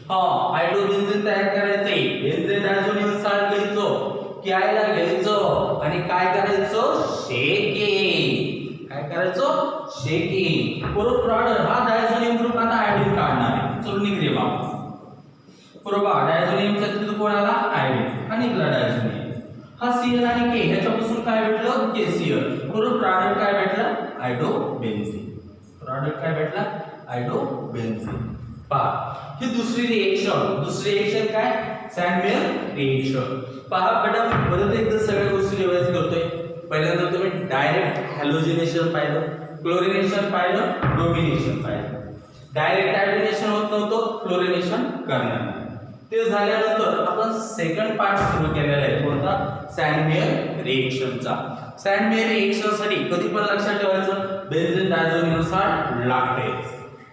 हायड्रोबेन्झीन तयार करायचंय. बेन्झीन डायझोनियम साल्ट घ्यायचं KI ला घ्यायचं आणि काय करायचं शेकिंग. काय करायचं शेकिंग. बरोबर प्रॉडक्ट हा डायझोनियम ग्रुप आता आयोडीन काढणार आहे. चलो निघ रे बाबा बरोबर डायझोनियमचा तिथं कोणाला आयोडीन आणि निघला डायझोनियम. हा Cl आणि K ह्याच्यापासून काय भेटलं KCl. बरोबर प्रॉडक्ट काय भेटलं हायड्रोबेन्झीन. प्रॉडक्ट काय भेटला हायड्रोबेन्झीन. पहा ही दुसरी रिएक्शन काय सॅन्डमेयर रिएक्शन. पहा बेटा परत एकदा सगळ्या गोष्टी रिवाइज करतोय. पहिल्यांदा तुम्ही डायरेक्ट हॅलोजिनेशन पाहिलं, क्लोरिनेशन पाहिलं, ब्रोमिनेशन पाहिलं. डायरेक्ट हायड्रोजनेशन होत नव्हतं, क्लोरिनेशन करणार. ते झाल्यानंतर आपण सेकंड पार्ट सुरू केलेला आहे, कोणता? सँडमेयर रिएक्शनचा. सँडमेयर रिएक्शन साठी कधी पण लक्षात ठेवायचं, बेन्झीन डायझोनियम साल्ट लागते.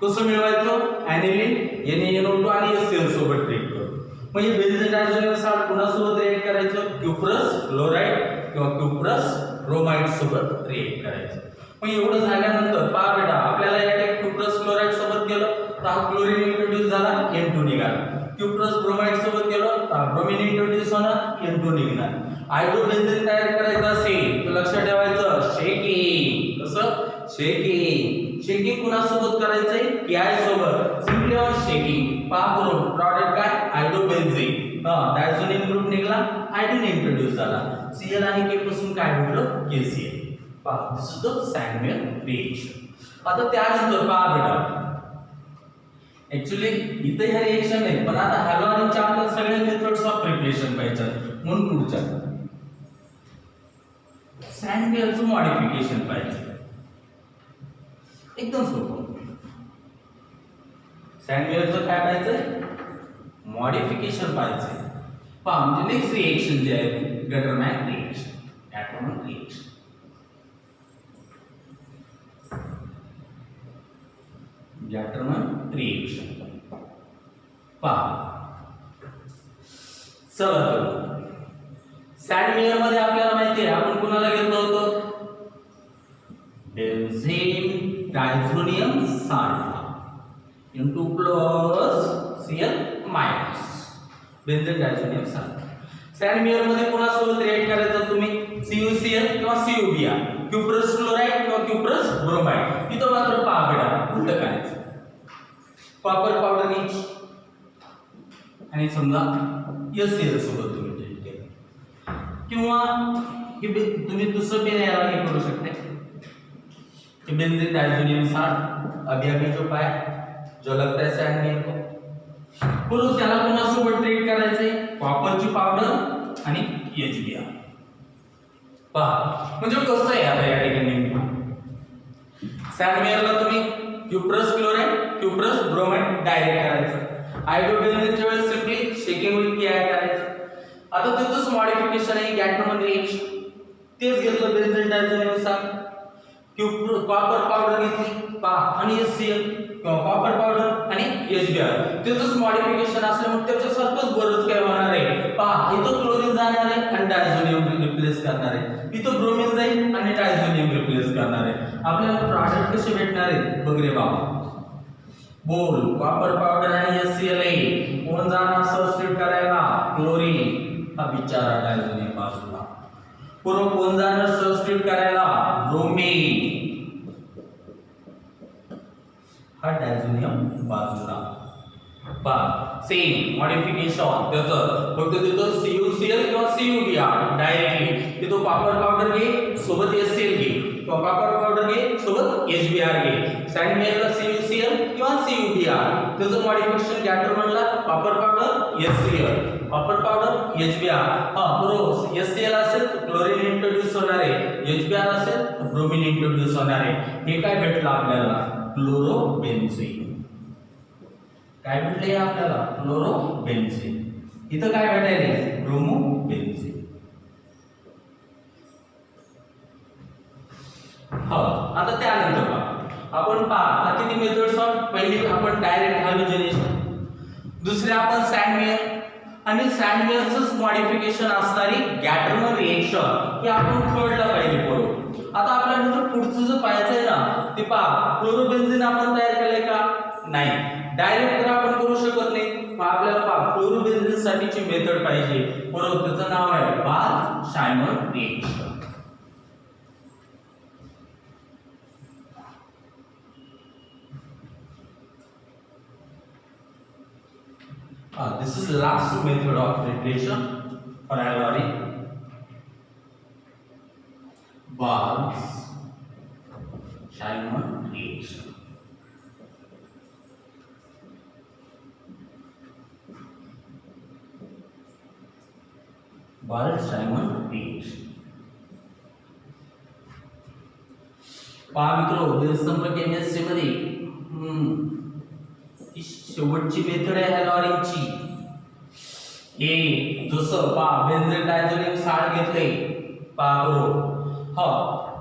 कसं मिळवायचं? ॲनिलीन NaNO2 आणि HCl सोबत ट्रीट करू. म्हणजे बेन्झीन डायझोनियम साल्ट कोणासोबत रिएक्ट करायचं? क्युप्रस क्लोराइड किंवा क्युप्रस ब्रोमाइड सोबत रिएक्ट करायचं. मग एवढं झाल्यानंतर पहा बेटा, आपल्याला या क्युप्रस क्लोराइड सोबत गेलं तर हा क्लोरीन इंट्रोड्यूस झाला, N2 निघाला. क्युप्रस ब्रोमाइड सोबत गेलं तर ब्रोमिन इंट्रोड्यूस होणार, N2 निघणार. हायड्रोबेन्झीन तयार करायचं असेल तर लक्षात ठेवायचं, शेकिंग. कसं? शेकिंग. शेकिंग कुणासोबत करायचंय? Ki सोबत. Simply on shaking. पहा करून प्रॉडक्ट काय? हायड्रोबेन्झीन. डायझोनियम ग्रुप निघाला, हायड्रोजन इंट्रोड्यूस झाला. Cl आणि K पासून काय भेटलं? KCl. पहा, दिस इज द सँडमेयर रिएक्शन. आता त्यानंतर पहा बेटा, ऍक्च्युअली इथे ह्या रिएक्शन नाही, पण आता हॅलोजनच्या आपल्याला सगळ्या मेथड्स ऑफ प्रिपरेशन पाहिजे म्हणून पुढच्या सँडमेयरचं मॉडिफिकेशन पाहिजे. एकदम सोपं. सँडमेयरचं काय पाहिजे? मॉडिफिकेशन पाहिजे. पहा, म्हणजे नेक्स्ट रिएक्शन जे आहे गटरमॅन रिएक्शन, गॅटरमॅन रिएक्शन. गॅटरमॅन रिएक्शन पहा. चला तर सँडमेयर मध्ये आपल्याला माहिती आहे आपण कुणाला घेतलं होतं? Benzene diazonium salt into plus Cl minus benzene diazonium salt. Sandmeyer मध्ये कोणासोबत रिएक्ट करायचं तुम्ही? CuCl किंवा CuBr, क्युप्रस क्लोराइड किंवा क्युप्रस ब्रोमाइड. इथं मात्र पहा बेटा, उलट करायचं. कॉपर पावडर घ्यायची आणि समजा HCl सोबत तुम्ही ट्रीट केलं, किंवा तुम्ही दुसरं पेन याला हे करू शकता कि बेन्जीन डायज़ोनियम साल्ट अभी अभी जो पाया जो लगता है सैंडमेयर को, पुरो त्याला कोणासोबत ट्रीट करायचे? कॉपरची पावडर आणि HBr. पहा म्हणजे कसं आहे आता या ठिकाणी सॅन्डमेयरला तुम्ही cuprous chloride cuprous bromide direct करायचं, हायड्रोबेन्झीनच्या वेळेस सिंपली शेकिंग विथ Ki करायचं. आता त्याचंच मॉडिफिकेशन आहे गॅटरमन रिएक्शन. तेच घेतलं benzene diazonium salt, copper powder घेतली पहा आणि HCl किंवा कॉपर पावडर आणि HBr. त्याचंच मॉडिफिकेशन असल्यामुळे त्याच्यासारखंच बरंच काय होणार आहे पहा. इथं क्लोरीन जाणार आहे आणि डायझोनियम रिप्लेस करणार आहे, इथं ब्रोमिन जाईल आणि डायझोनियम रिप्लेस करणार आहे. आपल्याला प्रॉडक्ट कसे भेटणार आहेत बघ रे बाबा. बोल कॉपर पावडर आणि HCl आहे, कोण जाणार सबस्टिट्यूट करायला? क्लोरीन. हा बिचारा डायझोनियम बाजूला. पूर्व कोण जाणार सबस्टिट्यूट करायला? ब्रोमीन. हा डायझोनियम बाजूला. पहा सेम मॉडिफिकेशन त्याचं, फक्त तिथं CuCl किंवा CuBr डायरेक्टली. तिथं कॉपर पावडर घे सोबत HCl घे किंवा कॉपर पावडर घे सोबत HBr घे. सँडमेयरला CuCl किंवा CuBr. त्याचं मॉडिफिकेशन गॅटरमनला copper powder HCl, copper powder HBr. बरोबर HCl असेल क्लोरीन इंट्रोड्यूस होणार आहे, HBr असेल ब्रोमिन इंट्रोड्यूस होणार आहे. हे काय भेटलं आपल्याला? क्लोरोबेन्झीन. काय भेटले आपल्याला? क्लोरोबेन्झीन. इथं काय भेटायले? ब्रोमोबेन्झीन. आता त्यानंतर आपण पहा किती मेथड्स ऑफ. पहिली आपण डायरेक्ट हॅलोजिनेशन, दुसरे आपण सँडमेयर आणि सँडमेयरचंच मॉडिफिकेशन असणारी गॅटरमन रिएक्शन हे आपण थर्डला पाहिजे करू. आता आपल्याला पुढचं जे पाहायचंय ना ते पहा. क्लोरोबेन्झीन आपण तयार केलंय का? नाही. डायरेक्ट तर आपण करू शकत नाही, आपल्याला पहा क्लोरोबेन्झीन साठीची मेथड पाहिजे. बरोबर त्याचं नाव आहे बार्क-शायमर reaction. This is the last method of preparation for halogene. Barks-Shaiman reaction. Barks-Shaiman reaction. पहा मित्र बेलस्तंभ केमिस्ट्री मध्ये ही शेवटची मेथड आहे हॅलोरिंगची. हे जसं पहा बेन्झीन डायझोनियम 60 घेतले पहा बरोबर. हा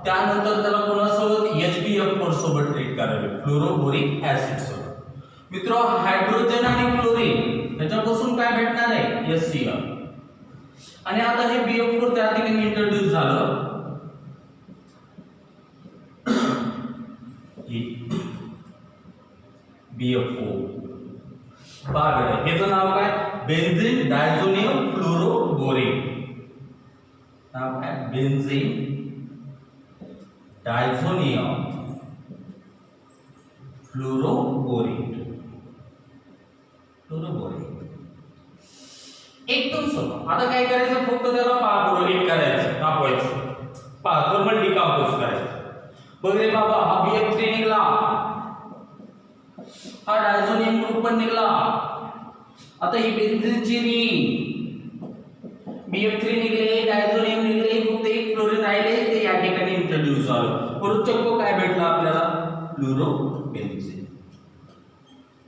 त्यानंतर त्याला कोणासोबत HbF4 सोबत ट्रीट करावे फ्लोरोबोरिक ऍसिड सोबत. मित्र हायड्रोजन आणि क्लोरीन त्याच्यापासून काय भेटणार आहे HCl. आणि आता हे BF4 त्या ठिकाणी इंट्रोड्यूस झालं. BF4 पहा बेटा हेचं नाव काय बेन्झीन डायझोनियम फ्लोरोबोरेट. नाव काय बेन्झीन डायझोनियम फ्लोरोबोरेट. एकदम सोपं. आता काय करायचं फक्त त्याला पापुरोलेट करायचं तापवायचं पहा थर्मल डिकंपोज करायचं. बघ रे बाबा हा BF3 निघला हा डायझोनियम ग्रुप पण निघला. आता ही बेन्झीनची रिंग BF3 निघले डायझोनियम निघले फक्त एक फ्लोरीन राहिले ते या ठिकाणी इंट्रोड्यूस झालं. परत चक्क काय भेटलं आपल्याला फ्लोरोबेन्झीन.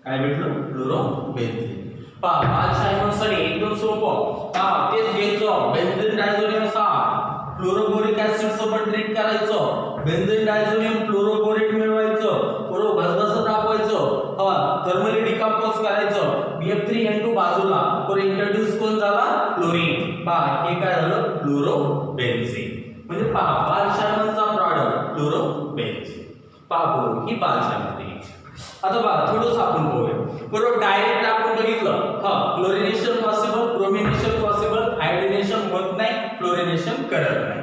काय भेटलं फ्लोरोबेन्झीन. पहा बालशायमांसाठी एकदम सोपं. हा तेच घ्यायचं बेन्झीन डायझोनियम 60 फ्लोरोबोरिक ऍसिड सोबत ट्रीट करायचं. बेन्झीन डायझोनियम फ्लोरोबोरेट मिळवायचं बरोबर भसभस तापवायचं. हा थर्मली डिकंपोज करायचं. BF3N2 बाजूला पर इंट्रोड्यूस कोण झाला क्लोरीन. पहा हे काय झालं फ्लोरोबेन्झीन. म्हणजे पहा बालशायमांचा प्रॉडक्ट फ्लोरोबेन्झीन. पहा बरोबर ही बालशायमा रिएक्शन. आता बघा थोडंसं आपण पाहूया बरोबर. डायरेक्ट आपण बघितलं हा chlorination possible bromination possible iodination होत नाही फ्लोरिनेशन करत नाही.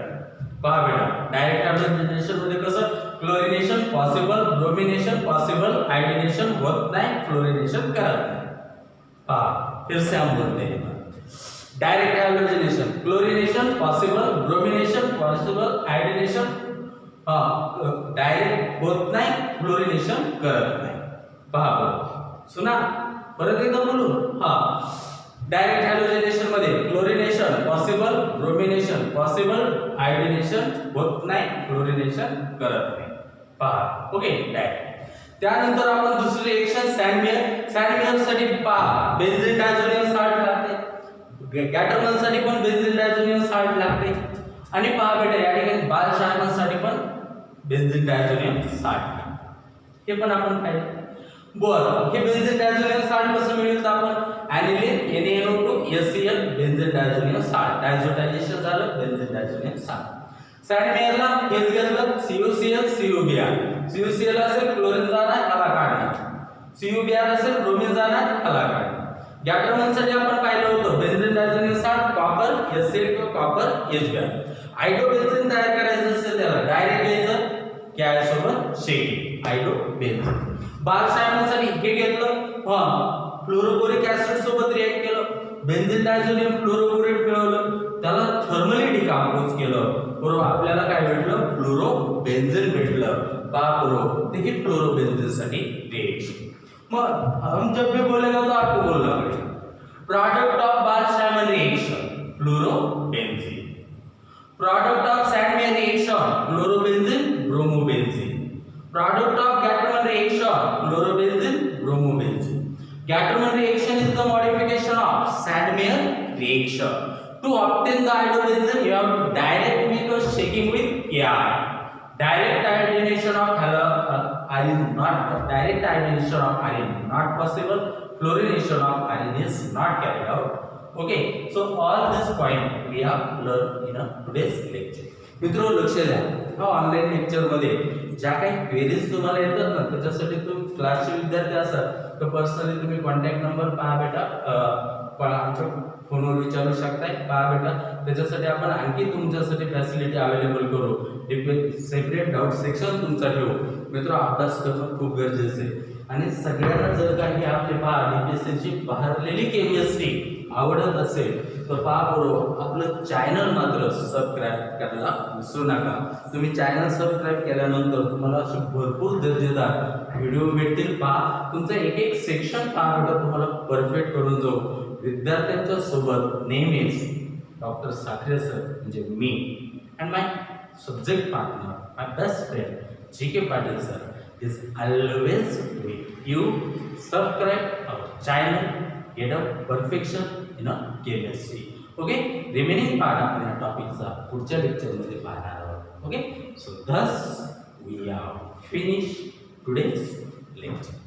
पहा बेटा डायरेक्ट हायड्रोजनेशन मध्ये कसं chlorination possible bromination possible iodination होत नाही फ्लोरिनेशन करत नाही. पहा फिर से हम बोलते हैं direct hydrogenation chlorination possible bromination possible iodination direct होत नाही फ्लोरिनेशन करत नाही. पहा बरं सुना परत एकदा बोलू. हा डायरेक्ट हॅलोजिनेशन मध्ये chlorination possible bromination possible iodination होत नाही फ्लोरिनेशन करत नाही. पहा ओके डायरेक्ट. त्यानंतर आपण दुसरी रिएक्शन सॅन्डमेयर साठी पहा बेन्झीन डायझोनियम 60 लागते. गॅटरमन साठी पण बेन्झीन डायझोनियम 60 लागते. आणि पहा बेटा या ठिकाणी बालशायमान साठी पण बेन्झीन डायझोनियम 60 हे पण आपण पाहिजे. बरं हे बेन्झीन डायझोनियम 60 कसं मिळवलं तर आपण ऍनिलीन NaNO2 HCl बेन्झीन डायझोनियम 60 डायझोटायझेशन झालं बेन्झीन डायझोनियम 60. सॅन्डमेयरला हेच घेतलं CuCl CuBr. CuCl असेल क्लोरीन जाणार ह्याला काढणार. CuBr असेल ब्रोमीन जाणार ह्याला काढणार. गॅटरमन साठी आपण पाहिलं होतं बेन्झीन डायझोनियम 60 कॉपर HCl किंवा कॉपर HBr. आयडोबेन्झीन तयार करायचं असेल त्याला डायरेक्ट घ्यायचं काय सोबत शेकिंग आयडोबेन्झीन. बालशायमांसाठी हे घेतलं फ्लोरोबोरिक ऍसिड सोबत रिएक्ट केलं बेन्झीन डायझोनियम फ्लोरोबोरेट मिळवलं त्याला थर्मली डिकंपोज केलं बरोबर आपल्याला काय भेटलं फ्लोरोबेन्झीन भेटलं. पहा बरोबर ते ही फ्लोरोबेन्झीन साठी रिएक्शन. मग हम जब भी बोलेगा तो आपको बोलना पड़ेगा product of Balz Schiemann reaction fluorobenzene. Product of Sandmeyer reaction fluorobenzene bromobenzene. Product of Gattermann reaction fluorobenzene bromobenzene. Gattermann reaction is the modification of Sandmeyer reaction. To obtain the iodobenzene, you have to direct make a shaking with Ki. Direct iodination of iodine not possible. Fluorination of iodine is not carried out. Okay, so all this point we have learned in today's lecture. मित्रों लक्ष द्या हा online lecture मध्ये ज्या काही queries तुम्हाला येतात ना त्याच्यासाठी तुम्ही क्लासचे विद्यार्थी असाल तर पर्सनली तुम्ही कॉन्टॅक्ट नंबर पहा बेटा आमच्या फोनवर विचारू शकताय. पहा बेटा त्याच्यासाठी आपण आणखी तुमच्यासाठी फॅसिलिटी अवेलेबल करू. सेपरेट डाऊट सेक्शन तुमचा ठेवू. मित्र अभ्यास करणं खूप गरजेचं आहे आणि सगळ्यांना जर काही आपले पहा DPSCची बाहेरलेली केमिस्ट्री आवडत असेल तर पहा बरोबर आपलं चॅनल मात्र सबस्क्राईब करायला विसरू नका. तुम्ही चॅनल सबस्क्राईब केल्यानंतर तुम्हाला असे भरपूर दर्जेदार व्हिडिओ भेटतील. पहा तुमचं एक एक सेक्शन पहा बेटा तुम्हाला परफेक्ट करून जाऊ. विद्यार्थ्यांच्या सोबत नेहमीच डॉक्टर साखरे सर म्हणजे मी and my subject partner my best friend GK Patil sir is always with you. Subscribe our channel, get a perfection in a chemistry. Okay, remaining part आपण या टॉपिकचा पुढच्या लेक्चर मध्ये पाहणार आहोत. Okay, so thus we have finished today's lecture.